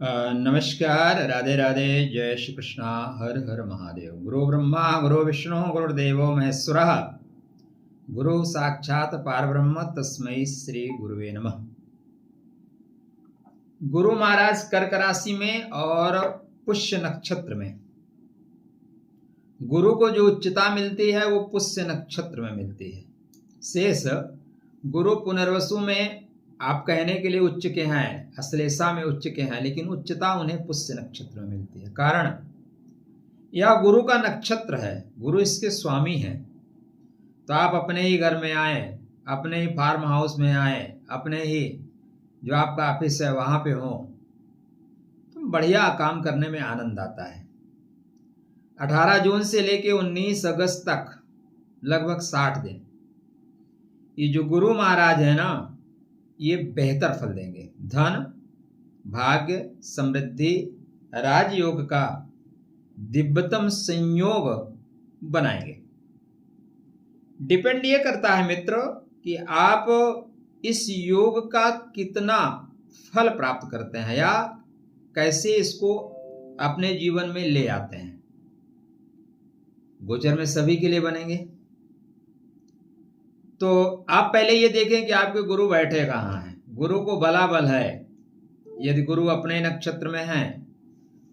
नमस्कार, राधे राधे, जय श्री कृष्णा, हर हर महादेव। गुरु ब्रह्मा गुरु विष्णु गुरुर्देवो महेश्वरः, गुरु साक्षात पारब्रह्म तस्मै श्री गुरुवे नमः। गुरु महाराज कर्क राशि में और पुष्य नक्षत्र में, गुरु को जो उच्चता मिलती है वो पुष्य नक्षत्र में मिलती है। शेष गुरु पुनर्वसु में आप कहने के लिए उच्च के हैं, अश्लेषा में उच्च के हैं, लेकिन उच्चता उन्हें पुष्य नक्षत्र में मिलती है। कारण यह गुरु का नक्षत्र है, गुरु इसके स्वामी हैं। तो आप अपने ही घर में आए, अपने ही फार्म हाउस में आए, अपने ही जो आपका ऑफिस है वहां पे हो, तो बढ़िया काम करने में आनंद आता है। 18 जून से लेके 19 अगस्त तक लगभग 60 दिन ये जो गुरु महाराज है ना, ये बेहतर फल देंगे। धन, भाग्य, समृद्धि, राजयोग का दिव्यतम संयोग बनाएंगे। डिपेंड ये करता है मित्र कि आप इस योग का कितना फल प्राप्त करते हैं या कैसे इसको अपने जीवन में ले आते हैं। गोचर में सभी के लिए बनेंगे। तो आप पहले ये देखें कि आपके गुरु बैठे कहाँ हैं। गुरु को बला बल है। यदि गुरु अपने नक्षत्र में हैं,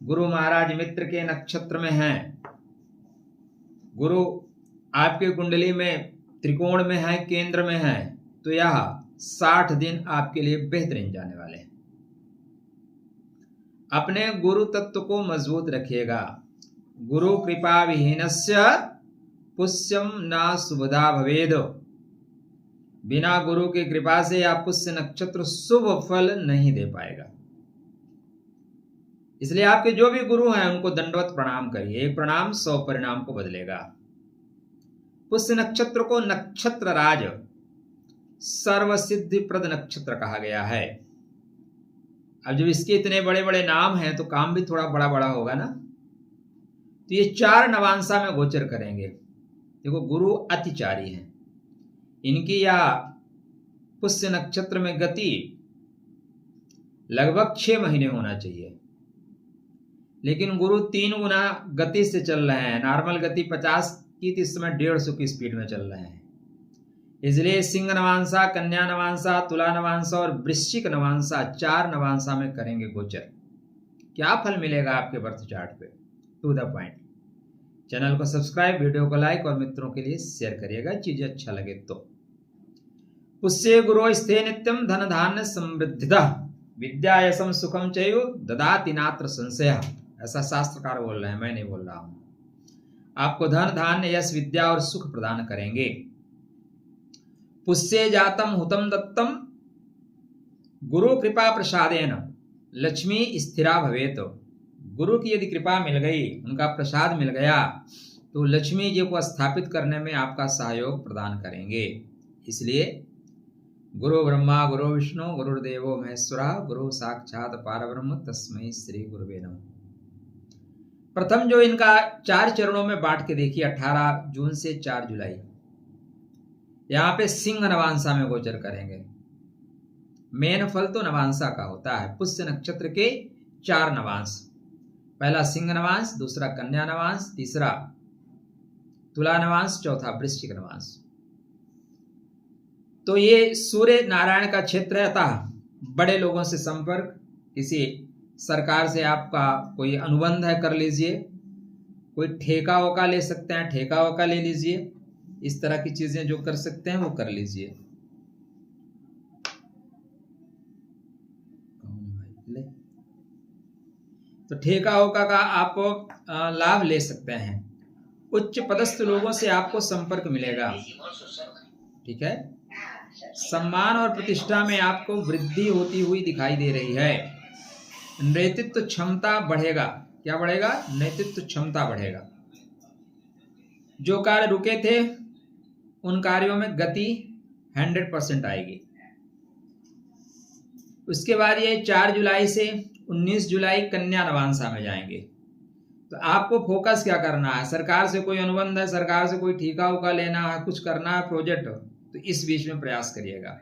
गुरु महाराज मित्र के नक्षत्र में हैं, गुरु आपके कुंडली में त्रिकोण में है, केंद्र में है, तो यह 60 दिन आपके लिए बेहतरीन जाने वाले हैं। अपने गुरु तत्व को मजबूत रखिएगा। गुरु कृपा विहीनस्य पुष्यम न शुभदा भवेद। बिना गुरु की कृपा से आप पुष्य नक्षत्र शुभ फल नहीं दे पाएगा। इसलिए आपके जो भी गुरु हैं उनको दंडवत प्रणाम करिए। एक प्रणाम 100 परिणाम को बदलेगा। पुष्य नक्षत्र को नक्षत्र राज सर्वसिद्धि प्रद नक्षत्र कहा गया है। अब जब इसके इतने बड़े बड़े नाम हैं तो काम भी थोड़ा बड़ा बड़ा होगा ना। तो ये 4 नवांशा में गोचर करेंगे। देखो, गुरु अतिचारी हैं। इनकी या पुष्य नक्षत्र में गति लगभग 6 महीने होना चाहिए, लेकिन गुरु 3 गुना गति से चल रहे हैं। नॉर्मल गति 50 की, इस समय 150 की स्पीड में चल रहे हैं। इसलिए सिंह नवांशा, कन्या नवांशा, तुला नवांशा और वृश्चिक नवांशा 4 नवांशा में करेंगे गोचर। क्या फल मिलेगा आपके बर्थ चार्ट पे? To the point. चैनल को सब्सक्राइब, वीडियो को लाइक और मित्रों के लिए शेयर करिएगा, चीजें अच्छा लगे तो। पुष्य गुरु स्थे नित्यम धन धान्य समृद्धिदा विद्या यशम सुखम चैव ददाति नात्र संशय। ऐसा शास्त्रकार बोल रहे हैं, मैं नहीं बोल रहा हूं। आपको धन धान्य यश विद्या और सुख प्रदान करेंगे। पुष्य जातम हुतम दत्तम गुरु कृपा प्रसादेन लक्ष्मी स्थिरा भवेत। गुरु की यदि कृपा मिल गई, उनका प्रसाद मिल गया, तो लक्ष्मी जी को स्थापित करने में आपका सहयोग प्रदान करेंगे। इसलिए गुरु ब्रह्मा गुरु विष्णु गुरुर्देवो महेश्वरः, गुरु साक्षात पारब्रह्म तस्मै श्री गुरुवे नमः। प्रथम जो इनका 4 चरणों में बांट के देखिए, 18 जून से 4 जुलाई, यहाँ पे सिंह नवांशा में गोचर करेंगे। मेन फल तो नवांशा का होता है। पुष्य नक्षत्र के 4 नवांश, पहला सिंह नवांश, दूसरा कन्या नवांश, तीसरा तुला नवांश, चौथा वृश्चिक नवांश। तो ये सूर्य नारायण का क्षेत्र है। अतः बड़े लोगों से संपर्क, किसी सरकार से आपका कोई अनुबंध है कर लीजिए, कोई ठेका वोका ले सकते हैं, ठेका वोका ले लीजिए। इस तरह की चीजें जो कर सकते हैं वो कर लीजिए। तो ठेका वोका का आप लाभ ले सकते हैं। उच्च पदस्थ लोगों से आपको संपर्क मिलेगा, ठीक है। सम्मान और प्रतिष्ठा में आपको वृद्धि होती हुई दिखाई दे रही है। नेतृत्व क्षमता बढ़ेगा। क्या बढ़ेगा? नेतृत्व क्षमता बढ़ेगा। जो कार्य रुके थे उन कार्यों में गति 100% आएगी। उसके बाद ये 4 जुलाई से 19 जुलाई कन्या नवांशा में जाएंगे। तो आपको फोकस क्या करना है? सरकार से कोई अनुबंध है, सरकार से कोई ठेका उका लेना है, कुछ करना है प्रोजेक्ट, तो इस बीच में प्रयास करिएगा।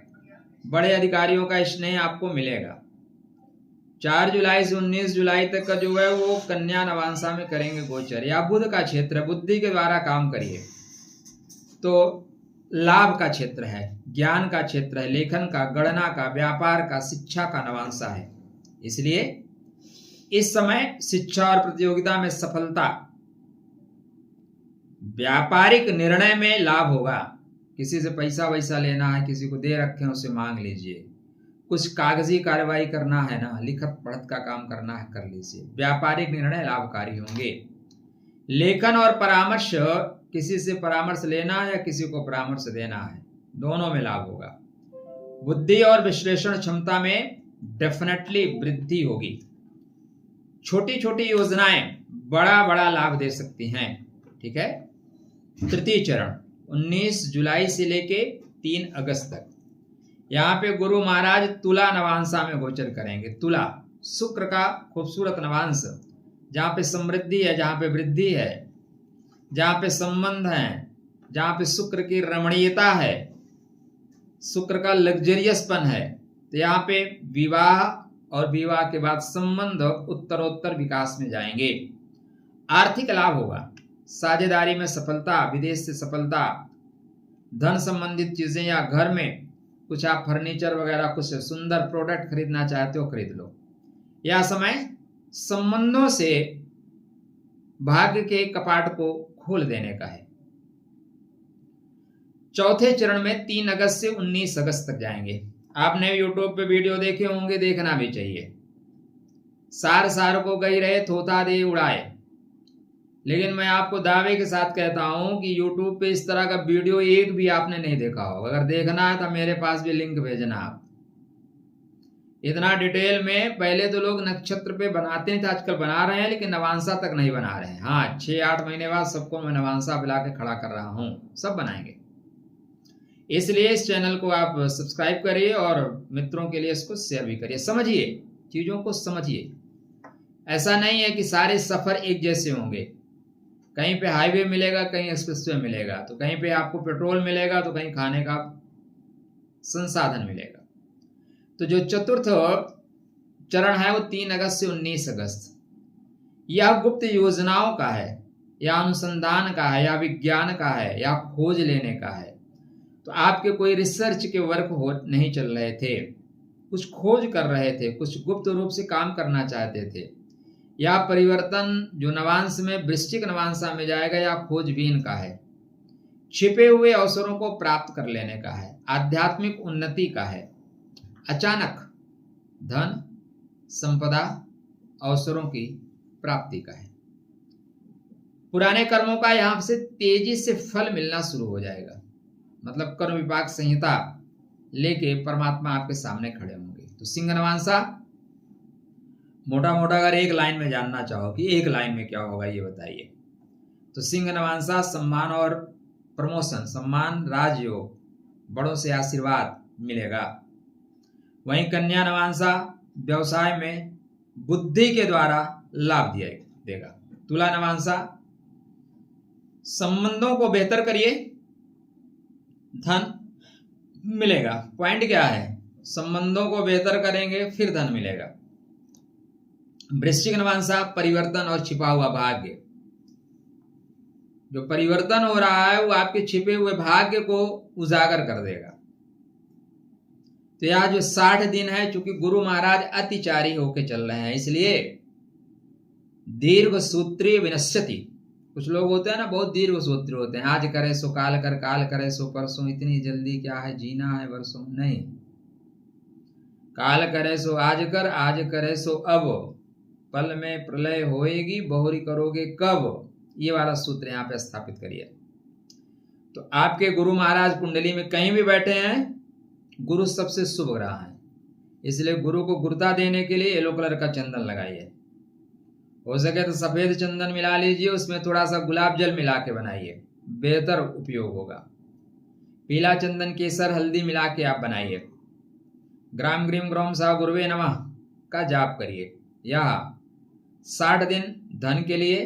बड़े अधिकारियों का स्नेह आपको मिलेगा। 4 जुलाई से 19 जुलाई तक का जो है वो कन्या नवांशा में करेंगे गोचर, या बुध का क्षेत्र, बुद्धि के द्वारा काम करिए तो लाभ का क्षेत्र है, ज्ञान का क्षेत्र है, लेखन का, गणना का, व्यापार का, शिक्षा का नवांशा है। इसलिए इस समय शिक्षा और प्रतियोगिता में सफलता, व्यापारिक निर्णय में लाभ होगा। किसी से पैसा वैसा लेना है, किसी को दे रखे हैं, उसे मांग लीजिए। कुछ कागजी कार्रवाई करना है ना, लिखत पढ़त का काम करना है, कर लीजिए। व्यापारिक निर्णय लाभकारी होंगे। लेखन और परामर्श, किसी से परामर्श लेना है या किसी को परामर्श देना है, दोनों में लाभ होगा। बुद्धि और विश्लेषण क्षमता में डेफिनेटली वृद्धि होगी। छोटी छोटी योजनाएं बड़ा बड़ा लाभ दे सकती हैं। ठीक है। तृतीय चरण 19 जुलाई से लेके 3 अगस्त तक यहाँ पे गुरु महाराज तुला नवांशा में गोचर करेंगे। तुला शुक्र का खूबसूरत नवांश, जहाँ पे समृद्धि है, जहाँ पे वृद्धि है, जहाँ पे संबंध है, जहाँ पे शुक्र की रमणीयता है, शुक्र का लग्जरियसपन है। तो यहाँ पे विवाह और विवाह के बाद संबंध उत्तरोत्तर विकास में जाएंगे। आर्थिक लाभ होगा, साझेदारी में सफलता, विदेश से सफलता, धन संबंधित चीजें, या घर में कुछ आप फर्नीचर वगैरह कुछ सुंदर प्रोडक्ट खरीदना चाहते हो, खरीद लो। यह समय संबंधों से भाग्य के कपाट को खोल देने का है। चौथे चरण में 3 अगस्त से 19 अगस्त तक जाएंगे। आपने यूट्यूब पे वीडियो देखे होंगे, देखना भी चाहिए। सार को गई रहे, थोथा दे उड़ाए। लेकिन मैं आपको दावे के साथ कहता हूं कि यूट्यूब पे इस तरह का वीडियो एक भी आपने नहीं देखा होगा। अगर देखना है तो मेरे पास भी लिंक भेजना आप। इतना डिटेल में पहले तो लोग नक्षत्र पे बनाते थे, आजकल बना रहे हैं, लेकिन नवांशा तक नहीं बना रहे हैं। हाँ, 6-8 महीने बाद सबको मैं नवांशा बुला के खड़ा कर रहा हूँ, सब बनाएंगे। इसलिए इस चैनल को आप सब्सक्राइब करिए और मित्रों के लिए इसको शेयर भी करिए। समझिए, चीजों को समझिए। ऐसा नहीं है कि सारे सफर एक जैसे होंगे। कहीं पे हाईवे मिलेगा, कहीं एक्सप्रेसवे मिलेगा, तो कहीं पे आपको पेट्रोल मिलेगा, तो कहीं खाने का संसाधन मिलेगा। तो जो चतुर्थ चरण है वो 3 अगस्त से 19 अगस्त, यह गुप्त योजनाओं का है, या अनुसंधान का है, या विज्ञान का है, या खोज लेने का है। तो आपके कोई रिसर्च के वर्क हो नहीं चल रहे थे, कुछ खोज कर रहे थे, कुछ गुप्त रूप से काम करना चाहते थे, या परिवर्तन जो नवांश में वृश्चिक नवांशा में जाएगा, या खोजबीन का है, छिपे हुए अवसरों को प्राप्त कर लेने का है, आध्यात्मिक उन्नति का है, अचानक धन संपदा अवसरों की प्राप्ति का है। पुराने कर्मों का यहां से तेजी से फल मिलना शुरू हो जाएगा। मतलब कर्म विपाक संहिता लेके परमात्मा आपके सामने खड़े होंगे। तो सिंह नवांशा मोटा मोटा अगर एक लाइन में जानना चाहो कि एक लाइन में क्या होगा ये बताइए, तो सिंह नवांशा सम्मान और प्रमोशन, सम्मान, राजयोग, बड़ों से आशीर्वाद मिलेगा। वहीं कन्या नवांशा व्यवसाय में बुद्धि के द्वारा लाभ देगा। तुला नवांशा संबंधों को बेहतर करिए, धन मिलेगा। पॉइंट क्या है? संबंधों को बेहतर करेंगे फिर धन मिलेगा। वृश्चिक नवांशा परिवर्तन और छिपा हुआ भाग्य, जो परिवर्तन हो रहा है वो आपके छिपे हुए भाग्य को उजागर कर देगा। तो यह जो 60 दिन है, चूंकि गुरु महाराज अतिचारी होके चल रहे हैं, इसलिए दीर्घ सूत्री विनश्यति। कुछ लोग होते हैं ना, बहुत दीर्घ सूत्री होते हैं, आज करे सो काल कर, काल करे सो परसों, इतनी जल्दी क्या है, जीना है वर्षों नहीं। काल करे सो आज कर, आज करे सो अब, पल में प्रलय होएगी, बहुरी करोगे कब। ये वाला सूत्र यहाँ पे स्थापित करिए। तो आपके गुरु महाराज कुंडली में कहीं भी बैठे हैं, गुरु सबसे शुभ ग्रह है, इसलिए गुरु को गुरुता देने के लिए येलो कलर का चंदन लगाइए। हो सके तो सफेद चंदन मिला लीजिए, उसमें थोड़ा सा गुलाब जल मिला के बनाइए, बेहतर उपयोग होगा। पीला चंदन, केसर, हल्दी मिला के आप बनाइए। ग्राम ग्रीम ग्रोम सा गुरुवे नमः का जाप करिए। यह 60 दिन धन के लिए,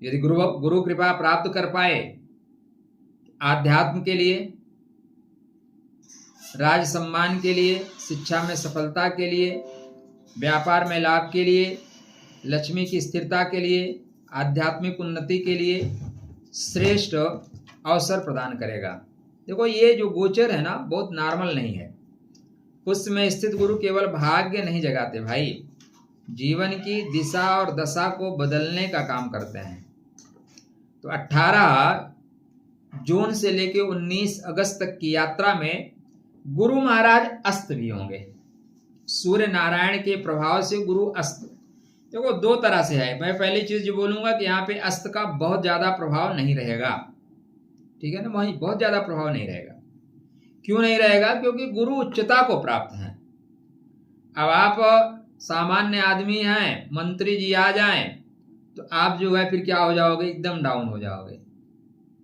यदि गुरु कृपा प्राप्त कर पाए, आध्यात्म के लिए, राज सम्मान के लिए, शिक्षा में सफलता के लिए, व्यापार में लाभ के लिए, लक्ष्मी की स्थिरता के लिए, आध्यात्मिक उन्नति के लिए श्रेष्ठ अवसर प्रदान करेगा। देखो ये जो गोचर है ना बहुत नॉर्मल नहीं है। पुष्य में स्थित गुरु केवल भाग्य नहीं जगाते भाई, जीवन की दिशा और दशा को बदलने का काम करते हैं। तो 18 जून से लेकर 19 अगस्त तक की यात्रा में गुरु महाराज अस्त भी होंगे। सूर्य नारायण के प्रभाव से गुरु अस्त, देखो दो तरह से है। मैं पहली चीज जो बोलूंगा कि यहाँ पे अस्त का बहुत ज्यादा प्रभाव नहीं रहेगा, ठीक है ना, वहीं बहुत ज्यादा प्रभाव नहीं रहेगा। क्यों नहीं रहेगा? क्योंकि गुरु उच्चता को प्राप्त है। अब आप सामान्य आदमी हैं, मंत्री जी आ जाएं तो आप जो है फिर क्या हो जाओगे, एकदम डाउन हो जाओगे।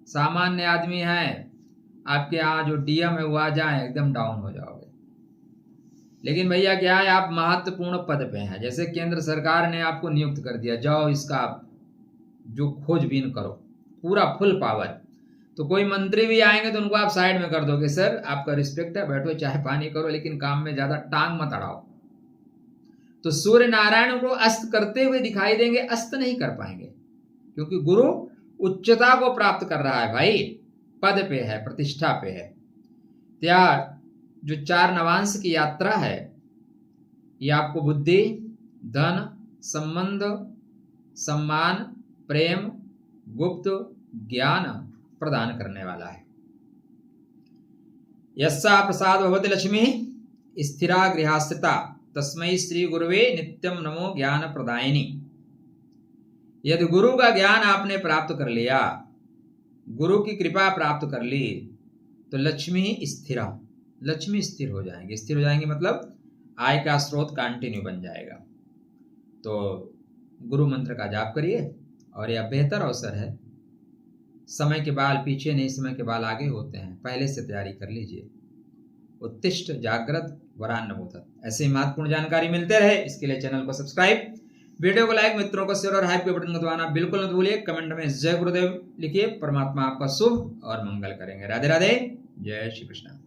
सामान्य आदमी हैं, आपके यहाँ जो डीएम है वो आ जाए एकदम डाउन हो जाओगे। लेकिन भैया क्या है, आप महत्वपूर्ण पद पे हैं, जैसे केंद्र सरकार ने आपको नियुक्त कर दिया, जाओ इसका जो खोजबीन करो, पूरा फुल पावर। तो कोई मंत्री भी आएंगे तो उनको आप साइड में कर दोगे, सर आपका रिस्पेक्ट है, बैठो चाय पानी करो, लेकिन काम में ज्यादा टांग मत अड़ाओ। तो सूर्य नारायण को अस्त करते हुए दिखाई देंगे, अस्त नहीं कर पाएंगे, क्योंकि गुरु उच्चता को प्राप्त कर रहा है भाई, पद पे है, प्रतिष्ठा पे है। त्याग जो 4 नवांश की यात्रा है ये आपको बुद्धि, धन, संबंध, सम्मान, प्रेम, गुप्त ज्ञान प्रदान करने वाला है। यस्सा प्रसाद भवति लक्ष्मी स्थिरा गृहास्थिता तस्मै श्री गुरुवे नित्यम नमो ज्ञान प्रदायिनी। यदि गुरु का ज्ञान आपने प्राप्त कर लिया, गुरु की कृपा प्राप्त कर ली, तो लक्ष्मी स्थिरा, लक्ष्मी स्थिर हो जाएंगे। स्थिर हो जाएंगे मतलब आय का स्रोत कंटिन्यू बन जाएगा। तो गुरु मंत्र का जाप करिए और यह बेहतर अवसर है। समय के बाल पीछे नहीं, समय के बाल आगे होते हैं, पहले से तैयारी कर लीजिए। उत्तिष्ठ जागृत वरान्नमोदत। ऐसे ही महत्वपूर्ण जानकारी मिलते रहे, इसके लिए चैनल को सब्सक्राइब, वीडियो को लाइक, मित्रों को शेयर और हाइप के बटन को दबाना बिल्कुल मत भूलिए। कमेंट में जय गुरुदेव लिखिए। परमात्मा आपका शुभ और मंगल करेंगे। राधे राधे, जय श्री कृष्ण।